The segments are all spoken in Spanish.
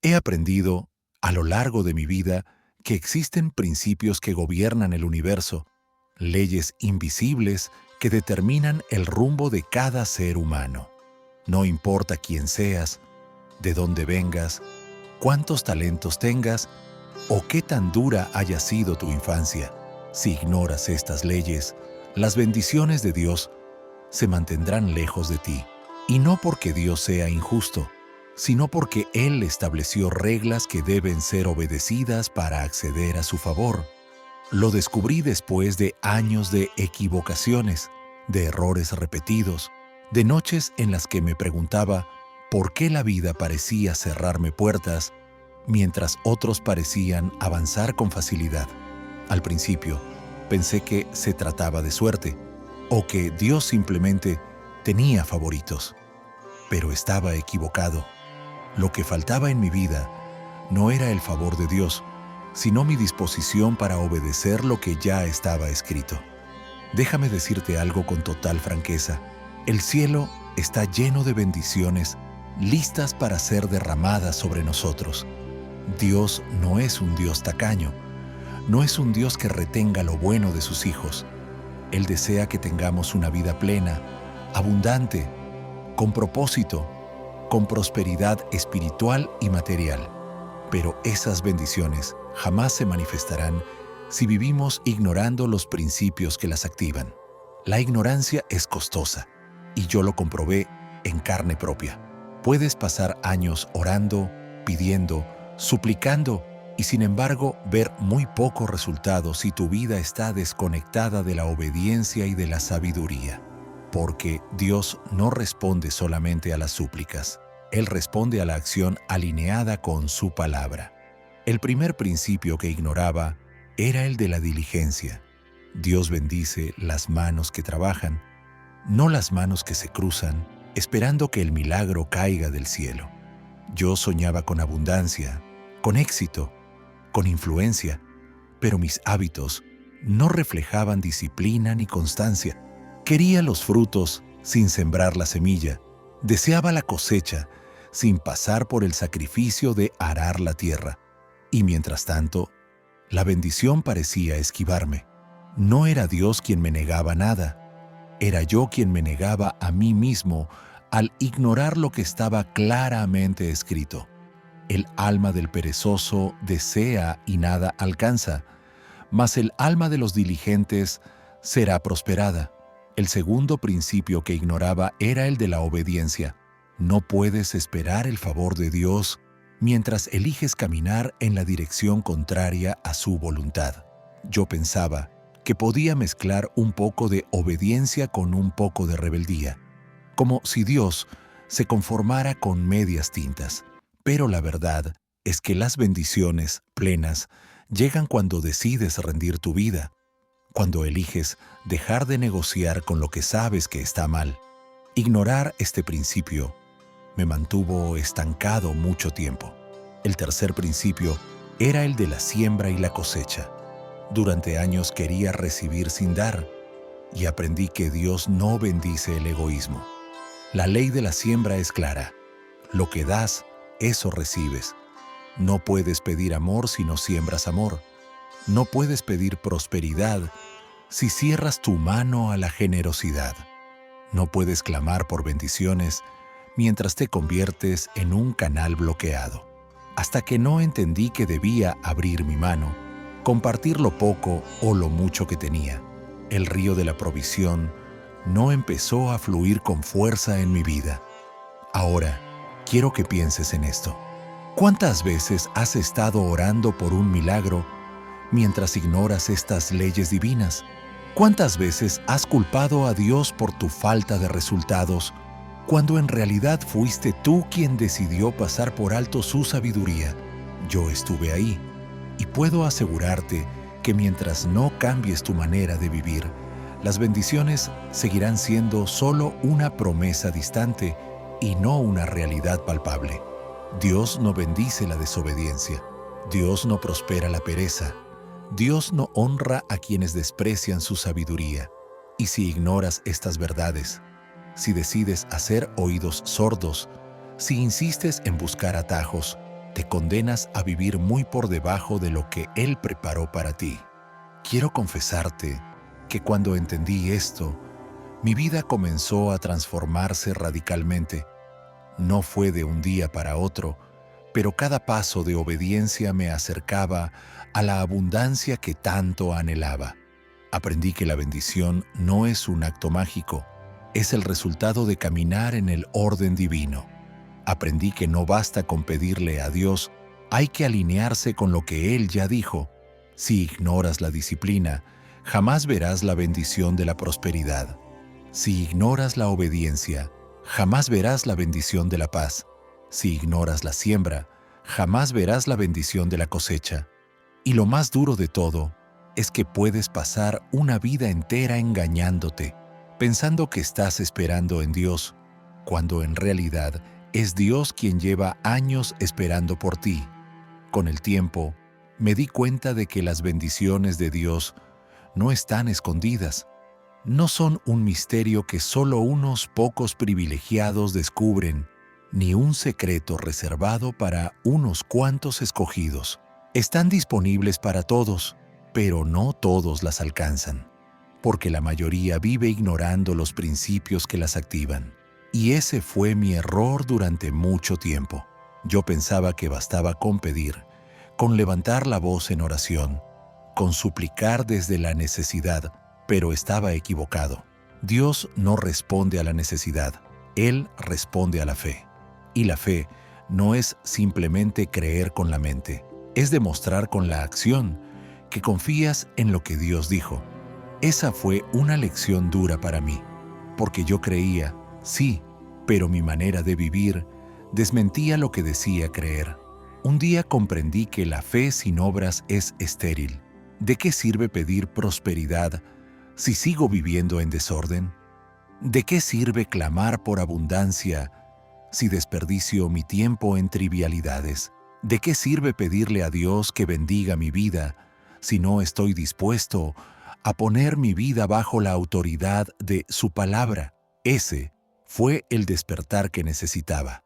He aprendido, a lo largo de mi vida, que existen principios que gobiernan el universo, leyes invisibles que determinan el rumbo de cada ser humano. No importa quién seas, de dónde vengas, cuántos talentos tengas o qué tan dura haya sido tu infancia. Si ignoras estas leyes, las bendiciones de Dios se mantendrán lejos de ti. Y no porque Dios sea injusto, sino porque Él estableció reglas que deben ser obedecidas para acceder a su favor. Lo descubrí después de años de equivocaciones, de errores repetidos, de noches en las que me preguntaba por qué la vida parecía cerrarme puertas mientras otros parecían avanzar con facilidad. Al principio, pensé que se trataba de suerte, o que Dios simplemente tenía favoritos. Pero estaba equivocado. Lo que faltaba en mi vida no era el favor de Dios, sino mi disposición para obedecer lo que ya estaba escrito. Déjame decirte algo con total franqueza. El cielo está lleno de bendiciones listas para ser derramadas sobre nosotros. Dios no es un Dios tacaño, no es un Dios que retenga lo bueno de sus hijos. Él desea que tengamos una vida plena, abundante, con propósito, con prosperidad espiritual y material. Pero esas bendiciones jamás se manifestarán si vivimos ignorando los principios que las activan. La ignorancia es costosa, y yo lo comprobé en carne propia. Puedes pasar años orando, pidiendo, suplicando, y sin embargo ver muy poco resultado si tu vida está desconectada de la obediencia y de la sabiduría. Porque Dios no responde solamente a las súplicas, Él responde a la acción alineada con su palabra. El primer principio que ignoraba era el de la diligencia. Dios bendice las manos que trabajan, no las manos que se cruzan, esperando que el milagro caiga del cielo. Yo soñaba con abundancia, con éxito, con influencia, pero mis hábitos no reflejaban disciplina ni constancia. Quería los frutos sin sembrar la semilla, deseaba la cosecha sin pasar por el sacrificio de arar la tierra. Y mientras tanto, la bendición parecía esquivarme. No era Dios quien me negaba nada, era yo quien me negaba a mí mismo al ignorar lo que estaba claramente escrito. El alma del perezoso desea y nada alcanza, mas el alma de los diligentes será prosperada. El segundo principio que ignoraba era el de la obediencia. No puedes esperar el favor de Dios mientras eliges caminar en la dirección contraria a su voluntad. Yo pensaba que podía mezclar un poco de obediencia con un poco de rebeldía, como si Dios se conformara con medias tintas. Pero la verdad es que las bendiciones plenas llegan cuando decides rendir tu vida, cuando eliges dejar de negociar con lo que sabes que está mal. Ignorar este principio me mantuvo estancado mucho tiempo. El tercer principio era el de la siembra y la cosecha. Durante años quería recibir sin dar, y aprendí que Dios no bendice el egoísmo. La ley de la siembra es clara. Lo que das, eso recibes. No puedes pedir amor si no siembras amor. No puedes pedir prosperidad si cierras tu mano a la generosidad. No puedes clamar por bendiciones mientras te conviertes en un canal bloqueado. Hasta que no entendí que debía abrir mi mano, compartir lo poco o lo mucho que tenía, el río de la provisión no empezó a fluir con fuerza en mi vida. Ahora, quiero que pienses en esto. ¿Cuántas veces has estado orando por un milagro mientras ignoras estas leyes divinas? ¿Cuántas veces has culpado a Dios por tu falta de resultados, cuando en realidad fuiste tú quien decidió pasar por alto su sabiduría? Yo estuve ahí, y puedo asegurarte que mientras no cambies tu manera de vivir, las bendiciones seguirán siendo solo una promesa distante y no una realidad palpable. Dios no bendice la desobediencia. Dios no prospera la pereza. Dios no honra a quienes desprecian su sabiduría. Y si ignoras estas verdades, si decides hacer oídos sordos, si insistes en buscar atajos, te condenas a vivir muy por debajo de lo que Él preparó para ti. Quiero confesarte que cuando entendí esto, mi vida comenzó a transformarse radicalmente. No fue de un día para otro, pero cada paso de obediencia me acercaba a la abundancia que tanto anhelaba. Aprendí que la bendición no es un acto mágico, es el resultado de caminar en el orden divino. Aprendí que no basta con pedirle a Dios, hay que alinearse con lo que Él ya dijo. Si ignoras la disciplina, jamás verás la bendición de la prosperidad. Si ignoras la obediencia, jamás verás la bendición de la paz. Si ignoras la siembra, jamás verás la bendición de la cosecha. Y lo más duro de todo es que puedes pasar una vida entera engañándote, pensando que estás esperando en Dios, cuando en realidad es Dios quien lleva años esperando por ti. Con el tiempo, me di cuenta de que las bendiciones de Dios no están escondidas. No son un misterio que solo unos pocos privilegiados descubren, ni un secreto reservado para unos cuantos escogidos. Están disponibles para todos, pero no todos las alcanzan, porque la mayoría vive ignorando los principios que las activan. Y ese fue mi error durante mucho tiempo. Yo pensaba que bastaba con pedir, con levantar la voz en oración, con suplicar desde la necesidad, pero estaba equivocado. Dios no responde a la necesidad, Él responde a la fe. Y la fe no es simplemente creer con la mente, es demostrar con la acción que confías en lo que Dios dijo. Esa fue una lección dura para mí, porque yo creía, sí, pero mi manera de vivir desmentía lo que decía creer. Un día comprendí que la fe sin obras es estéril. ¿De qué sirve pedir prosperidad si sigo viviendo en desorden? ¿De qué sirve clamar por abundancia si desperdicio mi tiempo en trivialidades? ¿De qué sirve pedirle a Dios que bendiga mi vida si no estoy dispuesto a poner mi vida bajo la autoridad de su palabra? Ese fue el despertar que necesitaba.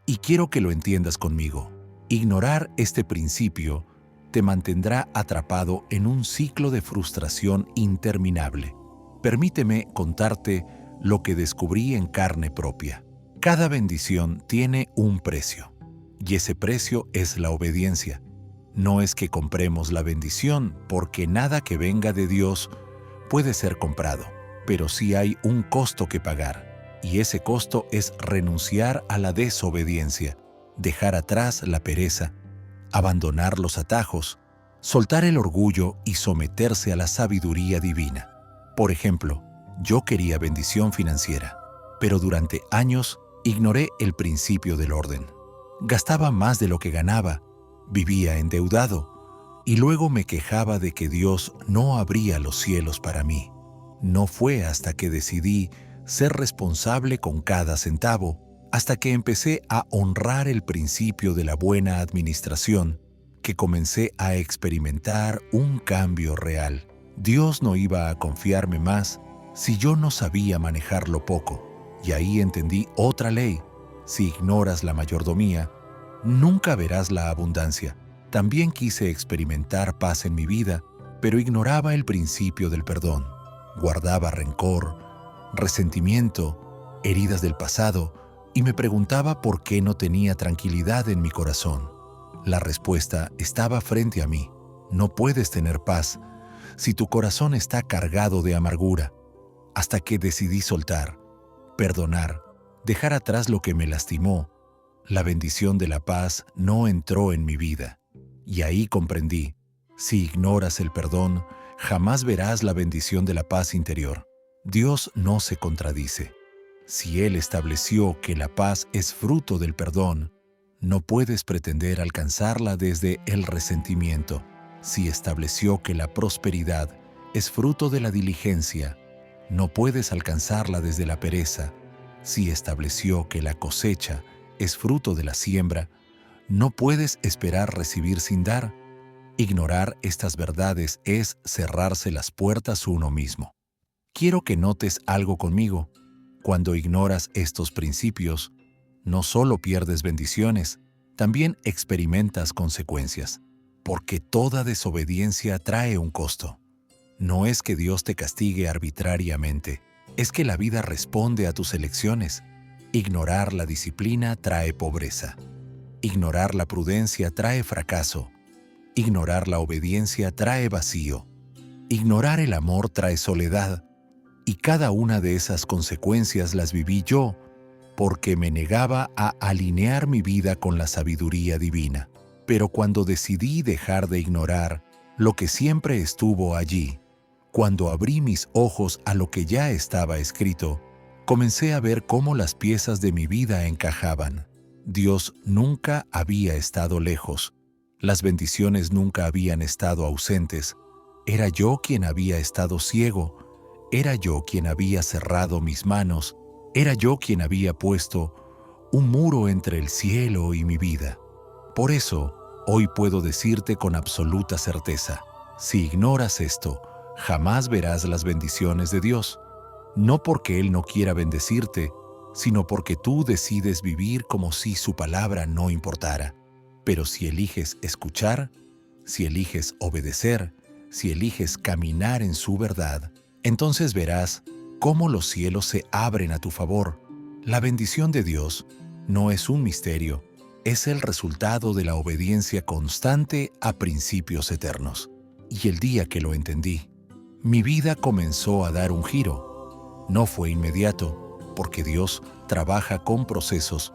Y quiero que lo entiendas conmigo. Ignorar este principio te mantendrá atrapado en un ciclo de frustración interminable. Permíteme contarte lo que descubrí en carne propia. Cada bendición tiene un precio, y ese precio es la obediencia. No es que compremos la bendición, porque nada que venga de Dios puede ser comprado, pero sí hay un costo que pagar. Y ese costo es renunciar a la desobediencia, dejar atrás la pereza, abandonar los atajos, soltar el orgullo y someterse a la sabiduría divina. Por ejemplo, yo quería bendición financiera, pero durante años ignoré el principio del orden. Gastaba más de lo que ganaba, vivía endeudado, y luego me quejaba de que Dios no abría los cielos para mí. No fue hasta que decidí ser responsable con cada centavo, hasta que empecé a honrar el principio de la buena administración, que comencé a experimentar un cambio real. Dios no iba a confiarme más si yo no sabía manejar lo poco. Y ahí entendí otra ley: si ignoras la mayordomía, nunca verás la abundancia. También quise experimentar paz en mi vida, pero ignoraba el principio del perdón. Guardaba rencor, resentimiento, heridas del pasado, y me preguntaba por qué no tenía tranquilidad en mi corazón. La respuesta estaba frente a mí: no puedes tener paz si tu corazón está cargado de amargura. Hasta que decidí soltar, perdonar, dejar atrás lo que me lastimó, la bendición de la paz no entró en mi vida. Y ahí comprendí: si ignoras el perdón, jamás verás la bendición de la paz interior. Dios no se contradice. Si Él estableció que la paz es fruto del perdón, no puedes pretender alcanzarla desde el resentimiento. Si estableció que la prosperidad es fruto de la diligencia, no puedes alcanzarla desde la pereza. Si estableció que la cosecha es fruto de la siembra, no puedes esperar recibir sin dar. Ignorar estas verdades es cerrarse las puertas uno mismo. Quiero que notes algo conmigo. Cuando ignoras estos principios, no solo pierdes bendiciones, también experimentas consecuencias, porque toda desobediencia trae un costo. No es que Dios te castigue arbitrariamente, es que la vida responde a tus elecciones. Ignorar la disciplina trae pobreza. Ignorar la prudencia trae fracaso. Ignorar la obediencia trae vacío. Ignorar el amor trae soledad. Y cada una de esas consecuencias las viví yo, porque me negaba a alinear mi vida con la sabiduría divina. Pero cuando decidí dejar de ignorar lo que siempre estuvo allí, cuando abrí mis ojos a lo que ya estaba escrito, comencé a ver cómo las piezas de mi vida encajaban. Dios nunca había estado lejos. Las bendiciones nunca habían estado ausentes. Era yo quien había estado ciego. Era yo quien había cerrado mis manos. Era yo quien había puesto un muro entre el cielo y mi vida. Por eso, hoy puedo decirte con absoluta certeza, si ignoras esto, jamás verás las bendiciones de Dios. No porque Él no quiera bendecirte, sino porque tú decides vivir como si su palabra no importara. Pero si eliges escuchar, si eliges obedecer, si eliges caminar en su verdad, entonces verás cómo los cielos se abren a tu favor. La bendición de Dios no es un misterio, es el resultado de la obediencia constante a principios eternos. Y el día que lo entendí, mi vida comenzó a dar un giro. No fue inmediato, porque Dios trabaja con procesos,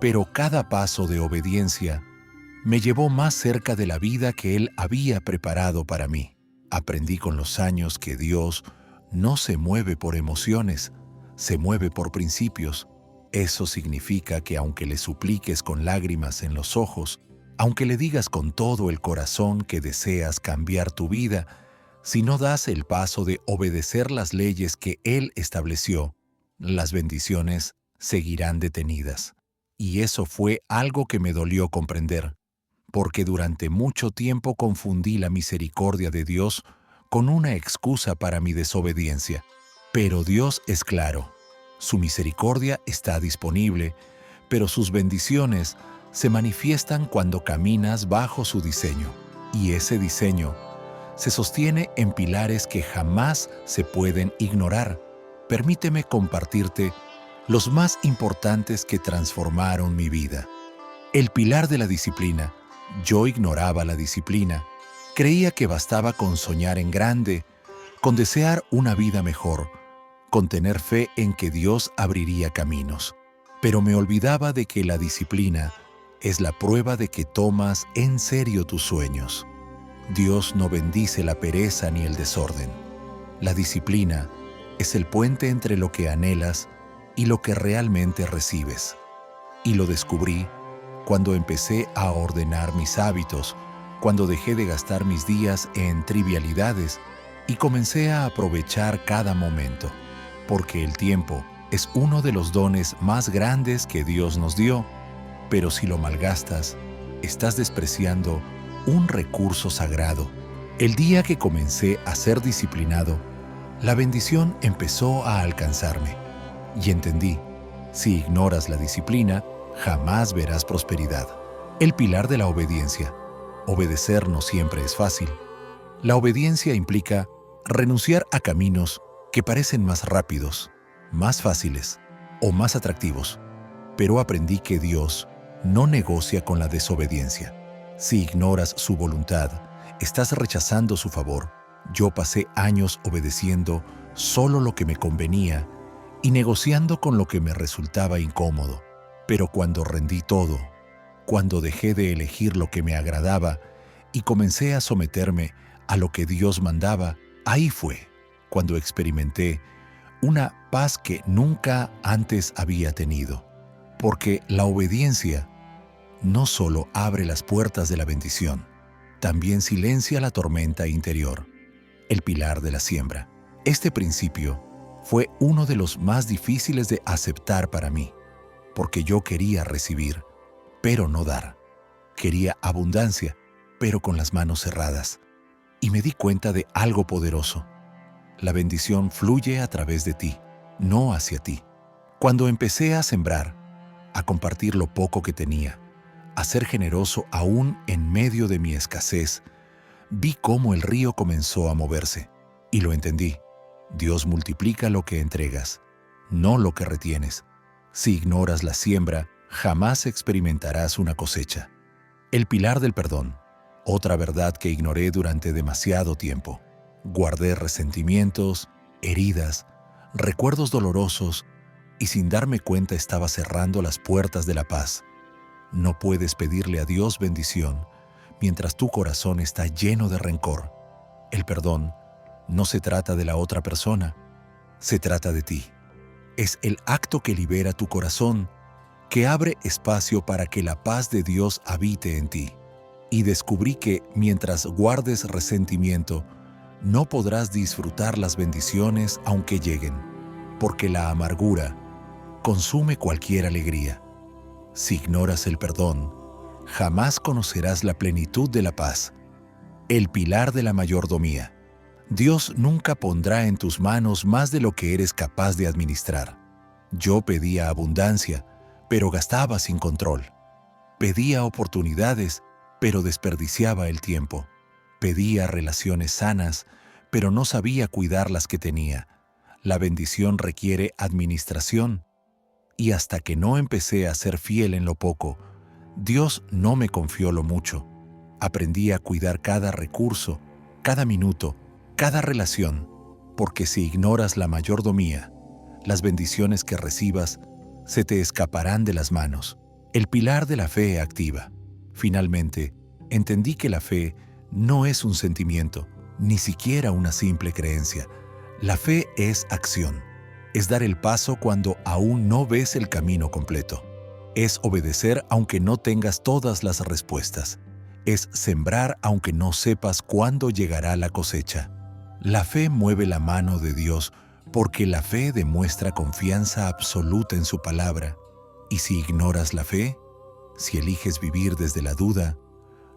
pero cada paso de obediencia me llevó más cerca de la vida que Él había preparado para mí. Aprendí con los años que Dios no se mueve por emociones, se mueve por principios. Eso significa que aunque le supliques con lágrimas en los ojos, aunque le digas con todo el corazón que deseas cambiar tu vida, si no das el paso de obedecer las leyes que Él estableció, las bendiciones seguirán detenidas. Y eso fue algo que me dolió comprender, porque durante mucho tiempo confundí la misericordia de Dios con una excusa para mi desobediencia. Pero Dios es claro, su misericordia está disponible, pero sus bendiciones se manifiestan cuando caminas bajo su diseño. Y ese diseño se sostiene en pilares que jamás se pueden ignorar. Permíteme compartirte los más importantes que transformaron mi vida. El pilar de la disciplina. Yo ignoraba la disciplina. Creía que bastaba con soñar en grande, con desear una vida mejor, con tener fe en que Dios abriría caminos. Pero me olvidaba de que la disciplina es la prueba de que tomas en serio tus sueños. Dios no bendice la pereza ni el desorden. La disciplina es el puente entre lo que anhelas y lo que realmente recibes. Y lo descubrí cuando empecé a ordenar mis hábitos, cuando dejé de gastar mis días en trivialidades y comencé a aprovechar cada momento, porque el tiempo es uno de los dones más grandes que Dios nos dio, pero si lo malgastas, estás despreciando un recurso sagrado. El día que comencé a ser disciplinado, la bendición empezó a alcanzarme y entendí, si ignoras la disciplina, jamás verás prosperidad. El pilar de la obediencia. Obedecer no siempre es fácil. La obediencia implica renunciar a caminos que parecen más rápidos, más fáciles o más atractivos. Pero aprendí que Dios no negocia con la desobediencia. Si ignoras su voluntad, estás rechazando su favor. Yo pasé años obedeciendo solo lo que me convenía y negociando con lo que me resultaba incómodo. Pero cuando rendí todo, cuando dejé de elegir lo que me agradaba y comencé a someterme a lo que Dios mandaba, ahí fue cuando experimenté una paz que nunca antes había tenido. Porque la obediencia no solo abre las puertas de la bendición, también silencia la tormenta interior, el pilar de la siembra. Este principio fue uno de los más difíciles de aceptar para mí, porque yo quería recibir, pero no dar. Quería abundancia, pero con las manos cerradas. Y me di cuenta de algo poderoso. La bendición fluye a través de ti, no hacia ti. Cuando empecé a sembrar, a compartir lo poco que tenía, a ser generoso aún en medio de mi escasez, vi cómo el río comenzó a moverse. Y lo entendí. Dios multiplica lo que entregas, no lo que retienes. Si ignoras la siembra, jamás experimentarás una cosecha. El pilar del perdón. Otra verdad que ignoré durante demasiado tiempo. Guardé resentimientos, heridas, recuerdos dolorosos y sin darme cuenta estaba cerrando las puertas de la paz. No puedes pedirle a Dios bendición mientras tu corazón está lleno de rencor. El perdón no se trata de la otra persona, se trata de ti. Es el acto que libera tu corazón, que abre espacio para que la paz de Dios habite en ti. Y descubrí que, mientras guardes resentimiento, no podrás disfrutar las bendiciones aunque lleguen, porque la amargura consume cualquier alegría. Si ignoras el perdón, jamás conocerás la plenitud de la paz, el pilar de la mayordomía. Dios nunca pondrá en tus manos más de lo que eres capaz de administrar. Yo pedía abundancia, pero gastaba sin control. Pedía oportunidades, pero desperdiciaba el tiempo. Pedía relaciones sanas, pero no sabía cuidar las que tenía. La bendición requiere administración. Y hasta que no empecé a ser fiel en lo poco, Dios no me confió lo mucho. Aprendí a cuidar cada recurso, cada minuto, cada relación, porque si ignoras la mayordomía, las bendiciones que recibas se te escaparán de las manos. El pilar de la fe activa. Finalmente, entendí que la fe no es un sentimiento, ni siquiera una simple creencia. La fe es acción. Es dar el paso cuando aún no ves el camino completo. Es obedecer aunque no tengas todas las respuestas. Es sembrar aunque no sepas cuándo llegará la cosecha. La fe mueve la mano de Dios porque la fe demuestra confianza absoluta en su palabra. Y si ignoras la fe, si eliges vivir desde la duda,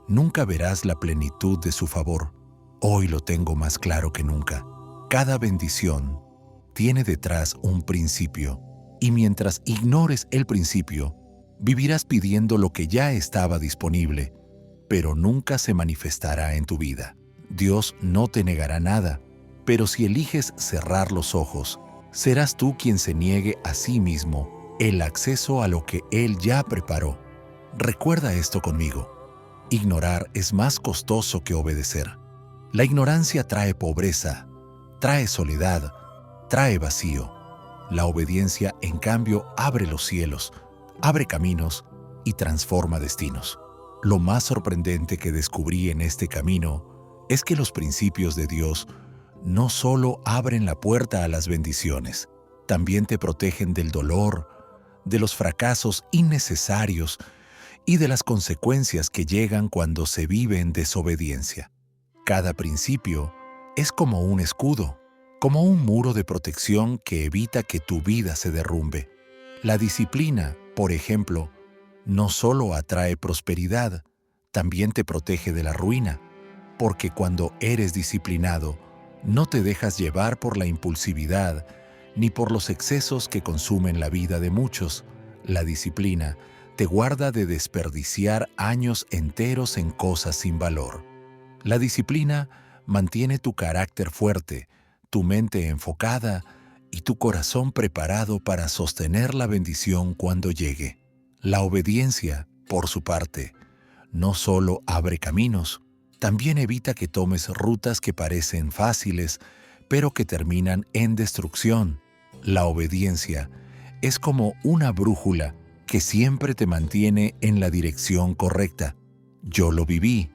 nunca verás la plenitud de su favor. Hoy lo tengo más claro que nunca. Cada bendición tiene detrás un principio, y mientras ignores el principio, vivirás pidiendo lo que ya estaba disponible, pero nunca se manifestará en tu vida. Dios no te negará nada, pero si eliges cerrar los ojos, serás tú quien se niegue a sí mismo el acceso a lo que Él ya preparó. Recuerda esto conmigo. Ignorar es más costoso que obedecer. La ignorancia trae pobreza, trae soledad, trae vacío. La obediencia, en cambio, abre los cielos, abre caminos y transforma destinos. Lo más sorprendente que descubrí en este camino es que los principios de Dios no solo abren la puerta a las bendiciones, también te protegen del dolor, de los fracasos innecesarios y de las consecuencias que llegan cuando se vive en desobediencia. Cada principio es como un escudo, como un muro de protección que evita que tu vida se derrumbe. La disciplina, por ejemplo, no solo atrae prosperidad, también te protege de la ruina, porque cuando eres disciplinado, no te dejas llevar por la impulsividad ni por los excesos que consumen la vida de muchos. La disciplina te guarda de desperdiciar años enteros en cosas sin valor. La disciplina mantiene tu carácter fuerte, tu mente enfocada y tu corazón preparado para sostener la bendición cuando llegue. La obediencia, por su parte, no solo abre caminos, también evita que tomes rutas que parecen fáciles, pero que terminan en destrucción. La obediencia es como una brújula que siempre te mantiene en la dirección correcta. Yo lo viví.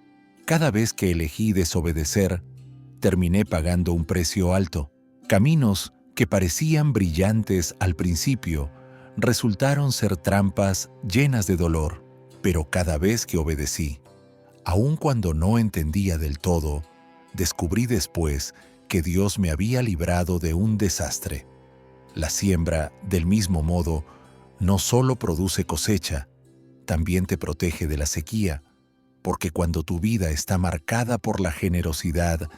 Cada vez que elegí desobedecer, terminé pagando un precio alto. Caminos que parecían brillantes al principio resultaron ser trampas llenas de dolor, pero cada vez que obedecí, aun cuando no entendía del todo, descubrí después que Dios me había librado de un desastre. La siembra, del mismo modo, no solo produce cosecha, también te protege de la sequía, porque cuando tu vida está marcada por la generosidad,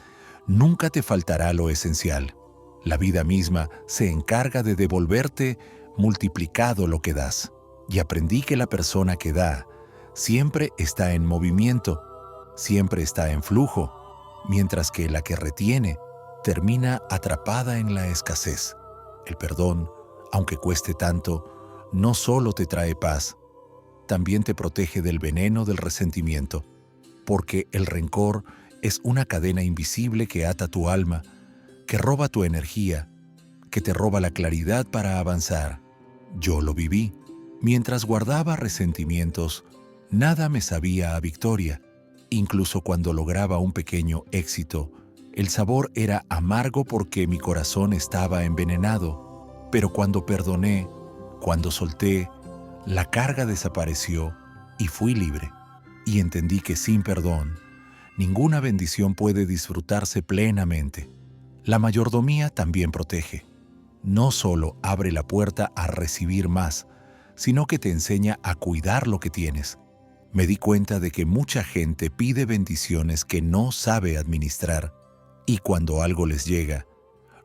nunca te faltará lo esencial. La vida misma se encarga de devolverte multiplicado lo que das. Y aprendí que la persona que da siempre está en movimiento, siempre está en flujo, mientras que la que retiene termina atrapada en la escasez. El perdón, aunque cueste tanto, no solo te trae paz, también te protege del veneno del resentimiento, porque el rencor es una cadena invisible que ata tu alma, que roba tu energía, que te roba la claridad para avanzar. Yo lo viví. Mientras guardaba resentimientos, nada me sabía a victoria. Incluso cuando lograba un pequeño éxito, el sabor era amargo porque mi corazón estaba envenenado. Pero cuando perdoné, cuando solté, la carga desapareció y fui libre. Y entendí que sin perdón, ninguna bendición puede disfrutarse plenamente. La mayordomía también protege. No solo abre la puerta a recibir más, sino que te enseña a cuidar lo que tienes. Me di cuenta de que mucha gente pide bendiciones que no sabe administrar, y cuando algo les llega,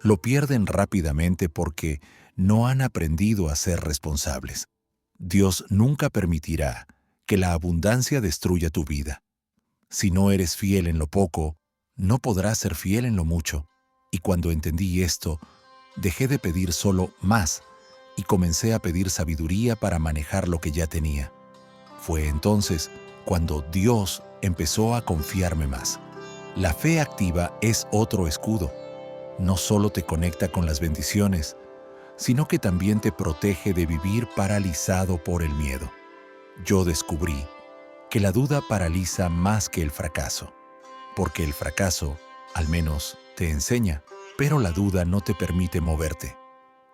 lo pierden rápidamente porque no han aprendido a ser responsables. Dios nunca permitirá que la abundancia destruya tu vida. Si no eres fiel en lo poco, no podrás ser fiel en lo mucho. Y cuando entendí esto, dejé de pedir solo más y comencé a pedir sabiduría para manejar lo que ya tenía. Fue entonces cuando Dios empezó a confiarme más. La fe activa es otro escudo. No solo te conecta con las bendiciones, sino que también te protege de vivir paralizado por el miedo. Yo descubrí que la duda paraliza más que el fracaso, porque el fracaso, al menos, te enseña, pero la duda no te permite moverte.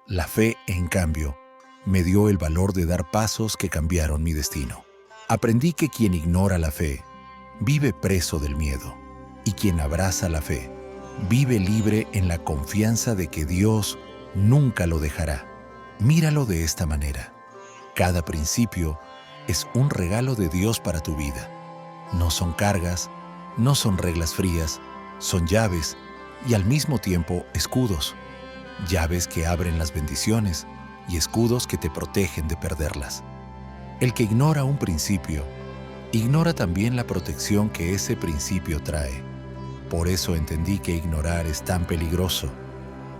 La fe, en cambio, me dio el valor de dar pasos que cambiaron mi destino. Aprendí que quien ignora la fe vive preso del miedo, y quien abraza la fe vive libre en la confianza de que Dios nunca lo dejará. Míralo de esta manera. Cada principio es un regalo de Dios para tu vida. No son cargas, no son reglas frías, son llaves y al mismo tiempo escudos. Llaves que abren las bendiciones y escudos que te protegen de perderlas. El que ignora un principio, ignora también la protección que ese principio trae. Por eso entendí que ignorar es tan peligroso.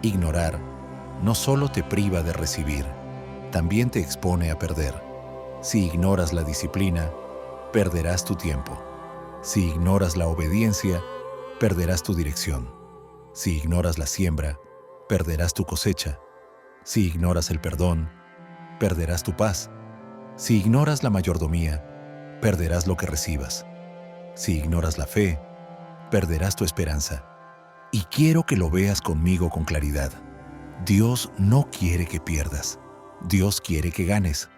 Ignorar no solo te priva de recibir, también te expone a perder. Si ignoras la disciplina, perderás tu tiempo. Si ignoras la obediencia, perderás tu dirección. Si ignoras la siembra, perderás tu cosecha. Si ignoras el perdón, perderás tu paz. Si ignoras la mayordomía, perderás lo que recibas. Si ignoras la fe, perderás tu esperanza. Y quiero que lo veas conmigo con claridad. Dios no quiere que pierdas. Dios quiere que ganes.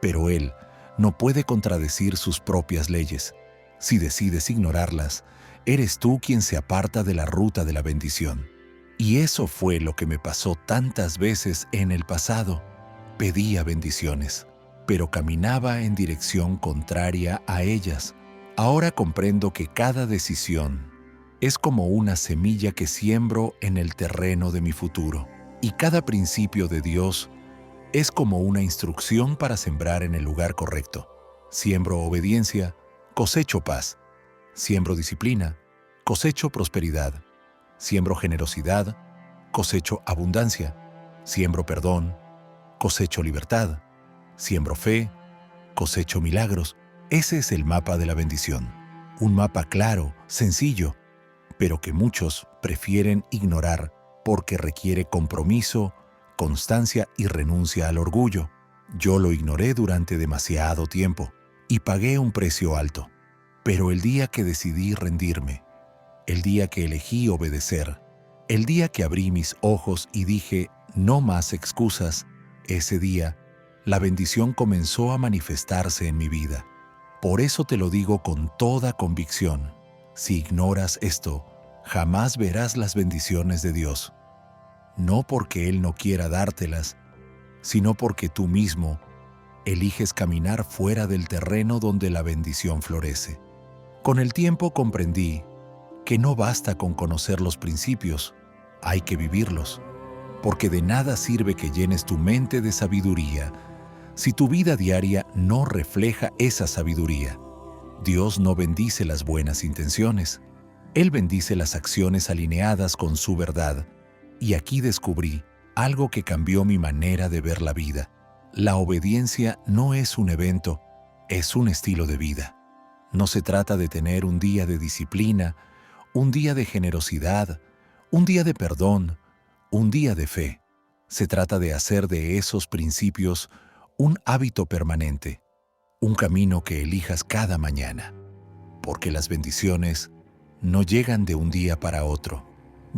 Pero Él no puede contradecir sus propias leyes. Si decides ignorarlas, eres tú quien se aparta de la ruta de la bendición. Y eso fue lo que me pasó tantas veces en el pasado. Pedía bendiciones, pero caminaba en dirección contraria a ellas. Ahora comprendo que cada decisión es como una semilla que siembro en el terreno de mi futuro. Y cada principio de Dios es como una instrucción para sembrar en el lugar correcto. Siembro obediencia, cosecho paz. Siembro disciplina, cosecho prosperidad. Siembro generosidad, cosecho abundancia. Siembro perdón, cosecho libertad. Siembro fe, cosecho milagros. Ese es el mapa de la bendición. Un mapa claro, sencillo, pero que muchos prefieren ignorar porque requiere compromiso, constancia y renuncia al orgullo. Yo lo ignoré durante demasiado tiempo y pagué un precio alto. Pero el día que decidí rendirme, el día que elegí obedecer, el día que abrí mis ojos y dije, no más excusas, ese día, la bendición comenzó a manifestarse en mi vida. Por eso te lo digo con toda convicción. Si ignoras esto, jamás verás las bendiciones de Dios. No porque Él no quiera dártelas, sino porque tú mismo eliges caminar fuera del terreno donde la bendición florece. Con el tiempo comprendí que no basta con conocer los principios, hay que vivirlos, porque de nada sirve que llenes tu mente de sabiduría si tu vida diaria no refleja esa sabiduría. Dios no bendice las buenas intenciones. Él bendice las acciones alineadas con su verdad. Y aquí descubrí algo que cambió mi manera de ver la vida. La obediencia no es un evento, es un estilo de vida. No se trata de tener un día de disciplina, un día de generosidad, un día de perdón, un día de fe. Se trata de hacer de esos principios un hábito permanente, un camino que elijas cada mañana. Porque las bendiciones no llegan de un día para otro,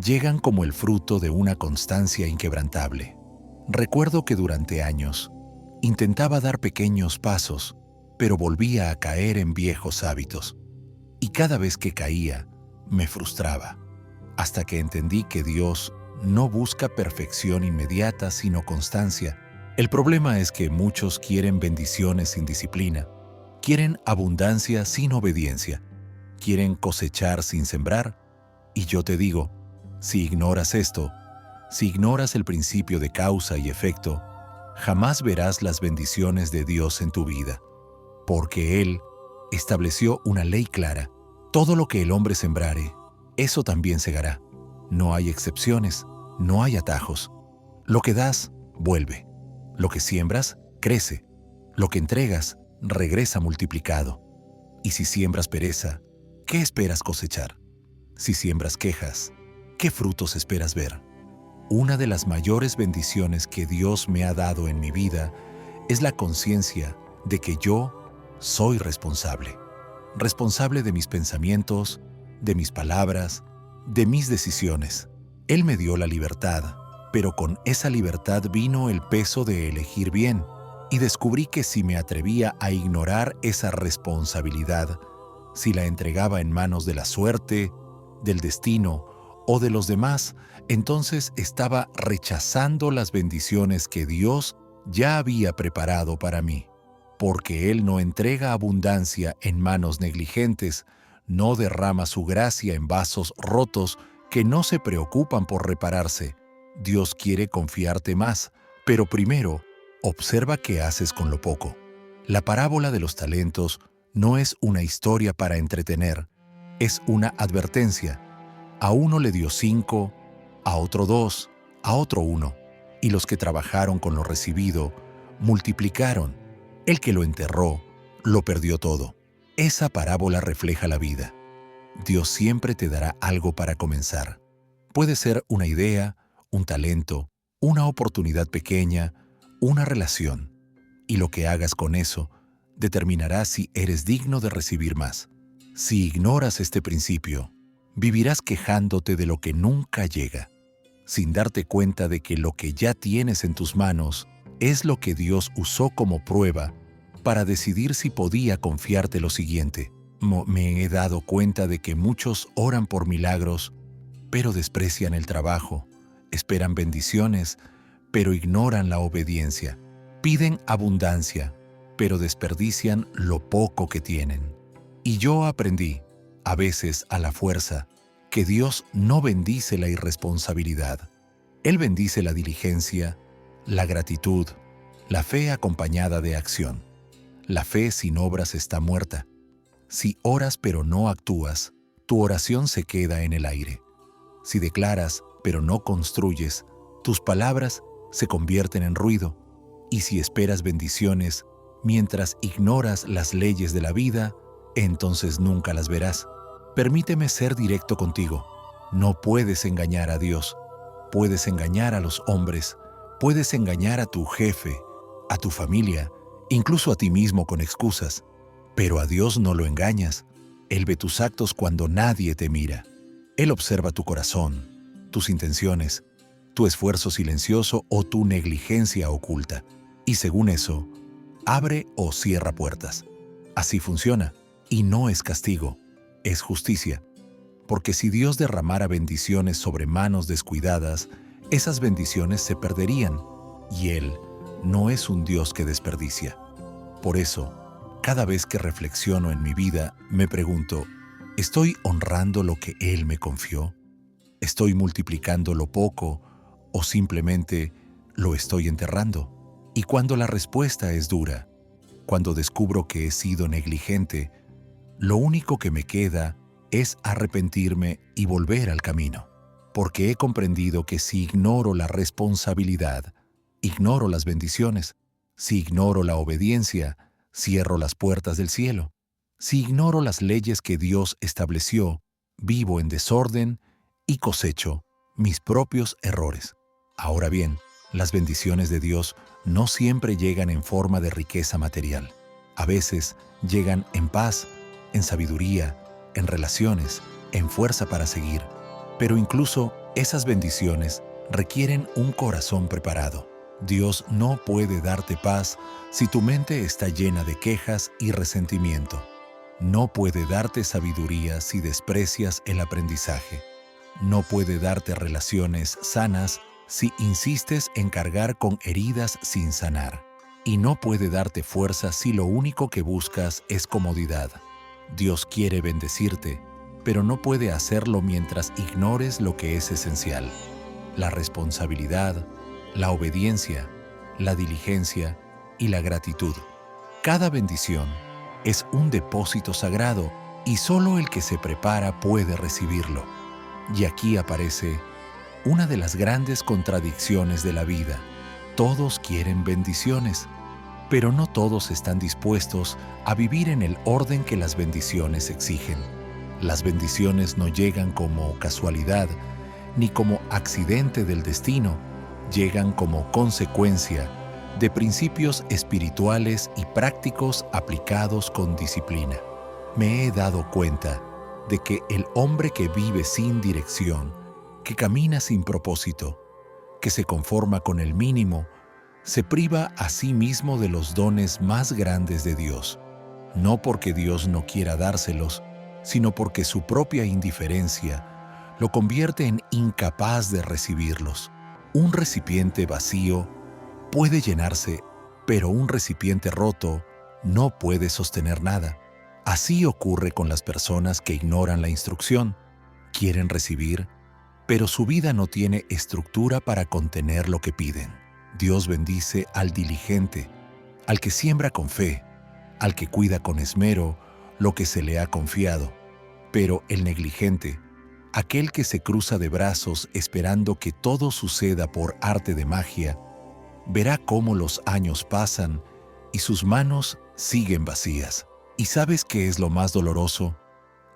llegan como el fruto de una constancia inquebrantable. Recuerdo que durante años intentaba dar pequeños pasos, pero volvía a caer en viejos hábitos. Y cada vez que caía, me frustraba, hasta que entendí que Dios no busca perfección inmediata, sino constancia. El problema es que muchos quieren bendiciones sin disciplina, quieren abundancia sin obediencia, quieren cosechar sin sembrar. Y yo te digo, si ignoras esto, si ignoras el principio de causa y efecto, jamás verás las bendiciones de Dios en tu vida. Porque Él estableció una ley clara. Todo lo que el hombre sembrare, eso también segará. No hay excepciones, no hay atajos. Lo que das, vuelve. Lo que siembras, crece. Lo que entregas, regresa multiplicado. Y si siembras pereza, ¿qué esperas cosechar? Si siembras quejas, ¿qué frutos esperas ver? Una de las mayores bendiciones que Dios me ha dado en mi vida es la conciencia de que yo soy responsable. Responsable de mis pensamientos, de mis palabras, de mis decisiones. Él me dio la libertad, pero con esa libertad vino el peso de elegir bien, y descubrí que si me atrevía a ignorar esa responsabilidad, si la entregaba en manos de la suerte, del destino o de los demás, entonces estaba rechazando las bendiciones que Dios ya había preparado para mí. Porque Él no entrega abundancia en manos negligentes, no derrama su gracia en vasos rotos que no se preocupan por repararse. Dios quiere confiarte más, pero primero, observa qué haces con lo poco. La parábola de los talentos no es una historia para entretener, es una advertencia. A uno le dio 5, a otro 2, a otro 1, y los que trabajaron con lo recibido multiplicaron. El que lo enterró, lo perdió todo. Esa parábola refleja la vida. Dios siempre te dará algo para comenzar. Puede ser una idea, un talento, una oportunidad pequeña, una relación. Y lo que hagas con eso determinará si eres digno de recibir más. Si ignoras este principio, vivirás quejándote de lo que nunca llega, sin darte cuenta de que lo que ya tienes en tus manos es lo que Dios usó como prueba para decidir si podía confiarte lo siguiente. Me he dado cuenta de que muchos oran por milagros, pero desprecian el trabajo, esperan bendiciones, pero ignoran la obediencia. Piden abundancia, pero desperdician lo poco que tienen. Y yo aprendí, a veces a la fuerza, que Dios no bendice la irresponsabilidad. Él bendice la diligencia, la gratitud, la fe acompañada de acción. La fe sin obras está muerta. Si oras pero no actúas, tu oración se queda en el aire. Si declaras pero no construyes, tus palabras se convierten en ruido. Y si esperas bendiciones mientras ignoras las leyes de la vida, entonces nunca las verás. Permíteme ser directo contigo. No puedes engañar a Dios. Puedes engañar a los hombres. Puedes engañar a tu jefe, a tu familia, incluso a ti mismo con excusas. Pero a Dios no lo engañas. Él ve tus actos cuando nadie te mira. Él observa tu corazón, tus intenciones, tu esfuerzo silencioso o tu negligencia oculta. Y según eso, abre o cierra puertas. Así funciona. Y no es castigo, es justicia. Porque si Dios derramara bendiciones sobre manos descuidadas, esas bendiciones se perderían. Y Él no es un Dios que desperdicia. Por eso, cada vez que reflexiono en mi vida, me pregunto, ¿estoy honrando lo que Él me confió? ¿Estoy multiplicando lo poco o simplemente lo estoy enterrando? Y cuando la respuesta es dura, cuando descubro que he sido negligente, lo único que me queda es arrepentirme y volver al camino, porque he comprendido que si ignoro la responsabilidad, ignoro las bendiciones. Si ignoro la obediencia, cierro las puertas del cielo. Si ignoro las leyes que Dios estableció, vivo en desorden y cosecho mis propios errores. Ahora bien, las bendiciones de Dios no siempre llegan en forma de riqueza material. A veces llegan en paz, en sabiduría, en relaciones, en fuerza para seguir. Pero incluso esas bendiciones requieren un corazón preparado. Dios no puede darte paz si tu mente está llena de quejas y resentimiento. No puede darte sabiduría si desprecias el aprendizaje. No puede darte relaciones sanas si insistes en cargar con heridas sin sanar. Y no puede darte fuerza si lo único que buscas es comodidad. Dios quiere bendecirte, pero no puede hacerlo mientras ignores lo que es esencial: la responsabilidad, la obediencia, la diligencia y la gratitud. Cada bendición es un depósito sagrado y solo el que se prepara puede recibirlo. Y aquí aparece una de las grandes contradicciones de la vida. Todos quieren bendiciones, pero no todos están dispuestos a vivir en el orden que las bendiciones exigen. Las bendiciones no llegan como casualidad ni como accidente del destino, llegan como consecuencia de principios espirituales y prácticos aplicados con disciplina. Me he dado cuenta de que el hombre que vive sin dirección, que camina sin propósito, que se conforma con el mínimo, se priva a sí mismo de los dones más grandes de Dios, no porque Dios no quiera dárselos, sino porque su propia indiferencia lo convierte en incapaz de recibirlos. Un recipiente vacío puede llenarse, pero un recipiente roto no puede sostener nada. Así ocurre con las personas que ignoran la instrucción. Quieren recibir, pero su vida no tiene estructura para contener lo que piden. Dios bendice al diligente, al que siembra con fe, al que cuida con esmero lo que se le ha confiado. Pero el negligente, aquel que se cruza de brazos esperando que todo suceda por arte de magia, verá cómo los años pasan y sus manos siguen vacías. ¿Y sabes qué es lo más doloroso?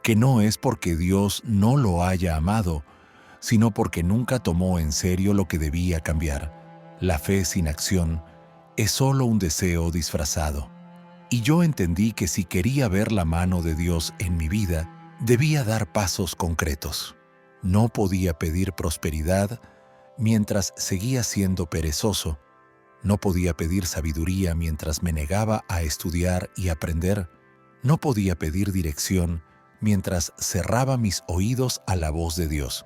Que no es porque Dios no lo haya amado, sino porque nunca tomó en serio lo que debía cambiar. La fe sin acción es solo un deseo disfrazado. Y yo entendí que si quería ver la mano de Dios en mi vida, debía dar pasos concretos. No podía pedir prosperidad mientras seguía siendo perezoso. No podía pedir sabiduría mientras me negaba a estudiar y aprender. No podía pedir dirección mientras cerraba mis oídos a la voz de Dios.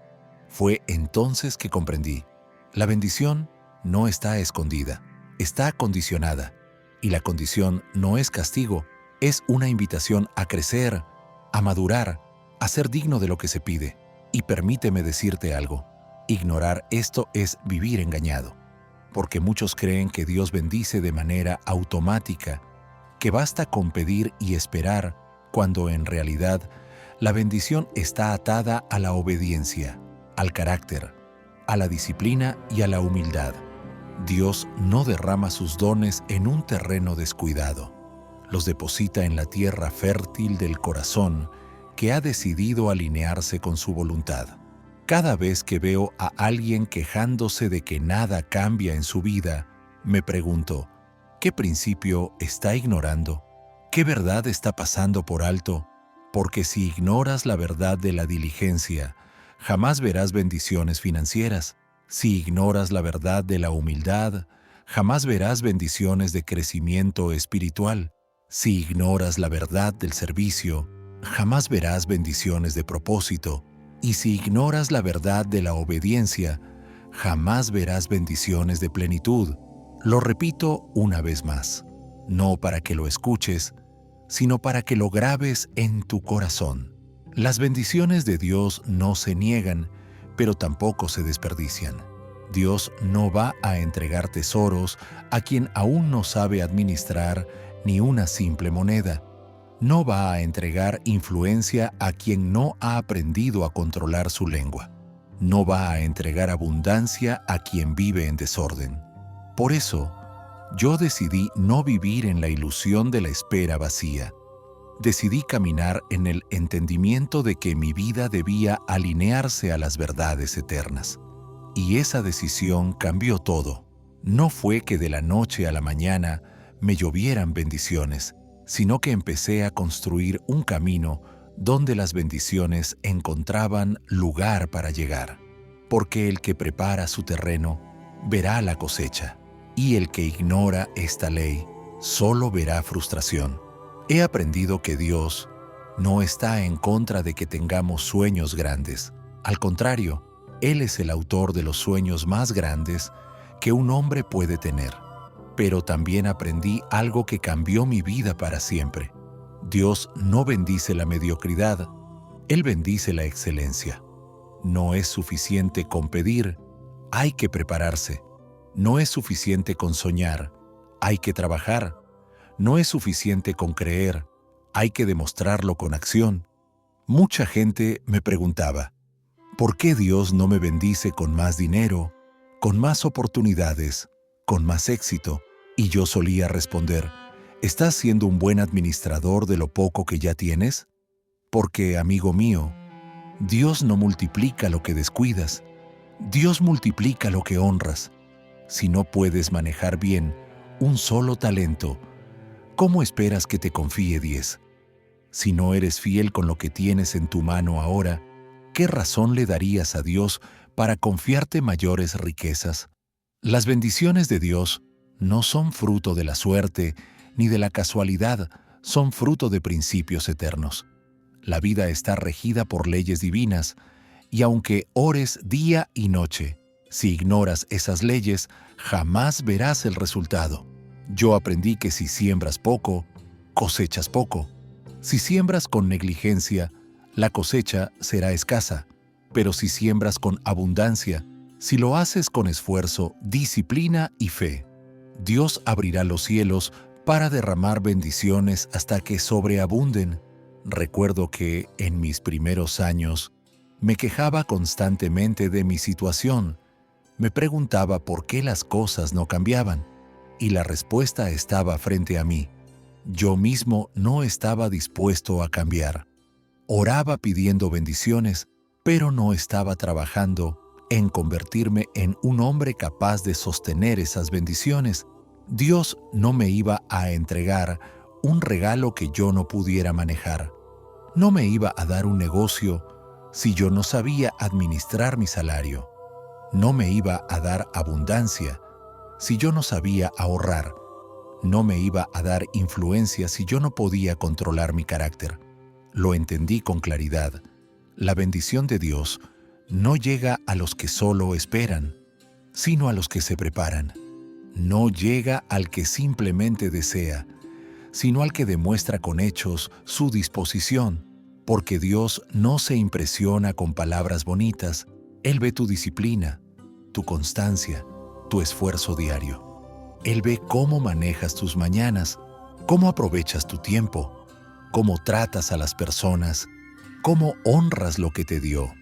Fue entonces que comprendí: la bendición no está escondida, está condicionada. Y la condición no es castigo, es una invitación a crecer, a madurar, a ser digno de lo que se pide. Y permíteme decirte algo: ignorar esto es vivir engañado, porque muchos creen que Dios bendice de manera automática, que basta con pedir y esperar, cuando en realidad la bendición está atada a la obediencia, al carácter, a la disciplina y a la humildad. Dios no derrama sus dones en un terreno descuidado. Los deposita en la tierra fértil del corazón que ha decidido alinearse con su voluntad. Cada vez que veo a alguien quejándose de que nada cambia en su vida, me pregunto: ¿qué principio está ignorando? ¿Qué verdad está pasando por alto? Porque si ignoras la verdad de la diligencia, jamás verás bendiciones financieras. Si ignoras la verdad de la humildad, jamás verás bendiciones de crecimiento espiritual. Si ignoras la verdad del servicio, jamás verás bendiciones de propósito. Y si ignoras la verdad de la obediencia, jamás verás bendiciones de plenitud. Lo repito una vez más, no para que lo escuches, sino para que lo grabes en tu corazón. Las bendiciones de Dios no se niegan, pero tampoco se desperdician. Dios no va a entregar tesoros a quien aún no sabe administrar ni una simple moneda. No va a entregar influencia a quien no ha aprendido a controlar su lengua. No va a entregar abundancia a quien vive en desorden. Por eso, yo decidí no vivir en la ilusión de la espera vacía. Decidí caminar en el entendimiento de que mi vida debía alinearse a las verdades eternas. Y esa decisión cambió todo. No fue que de la noche a la mañana me llovieran bendiciones, sino que empecé a construir un camino donde las bendiciones encontraban lugar para llegar. Porque el que prepara su terreno verá la cosecha, y el que ignora esta ley solo verá frustración. He aprendido que Dios no está en contra de que tengamos sueños grandes. Al contrario, Él es el autor de los sueños más grandes que un hombre puede tener. Pero también aprendí algo que cambió mi vida para siempre. Dios no bendice la mediocridad, Él bendice la excelencia. No es suficiente con pedir, hay que prepararse. No es suficiente con soñar, hay que trabajar. No es suficiente con creer, hay que demostrarlo con acción. Mucha gente me preguntaba, ¿por qué Dios no me bendice con más dinero, con más oportunidades, con más éxito? Y yo solía responder, ¿estás siendo un buen administrador de lo poco que ya tienes? Porque, amigo mío, Dios no multiplica lo que descuidas, Dios multiplica lo que honras. Si no puedes manejar bien un solo talento, ¿cómo esperas que te confíe 10? Si no eres fiel con lo que tienes en tu mano ahora, ¿qué razón le darías a Dios para confiarte mayores riquezas? Las bendiciones de Dios no son fruto de la suerte ni de la casualidad, son fruto de principios eternos. La vida está regida por leyes divinas, y aunque ores día y noche, si ignoras esas leyes, jamás verás el resultado. Yo aprendí que si siembras poco, cosechas poco. Si siembras con negligencia, la cosecha será escasa. Pero si siembras con abundancia, si lo haces con esfuerzo, disciplina y fe, Dios abrirá los cielos para derramar bendiciones hasta que sobreabunden. Recuerdo que, en mis primeros años, me quejaba constantemente de mi situación. Me preguntaba por qué las cosas no cambiaban. Y la respuesta estaba frente a mí. Yo mismo no estaba dispuesto a cambiar. Oraba pidiendo bendiciones, pero no estaba trabajando en convertirme en un hombre capaz de sostener esas bendiciones. Dios no me iba a entregar un regalo que yo no pudiera manejar. No me iba a dar un negocio si yo no sabía administrar mi salario. No me iba a dar abundancia si yo no sabía ahorrar. No me iba a dar influencia si yo no podía controlar mi carácter. Lo entendí con claridad. La bendición de Dios no llega a los que solo esperan, sino a los que se preparan. No llega al que simplemente desea, sino al que demuestra con hechos su disposición, porque Dios no se impresiona con palabras bonitas. Él ve tu disciplina, tu constancia, tu esfuerzo diario. Él ve cómo manejas tus mañanas, cómo aprovechas tu tiempo, cómo tratas a las personas, cómo honras lo que te dio.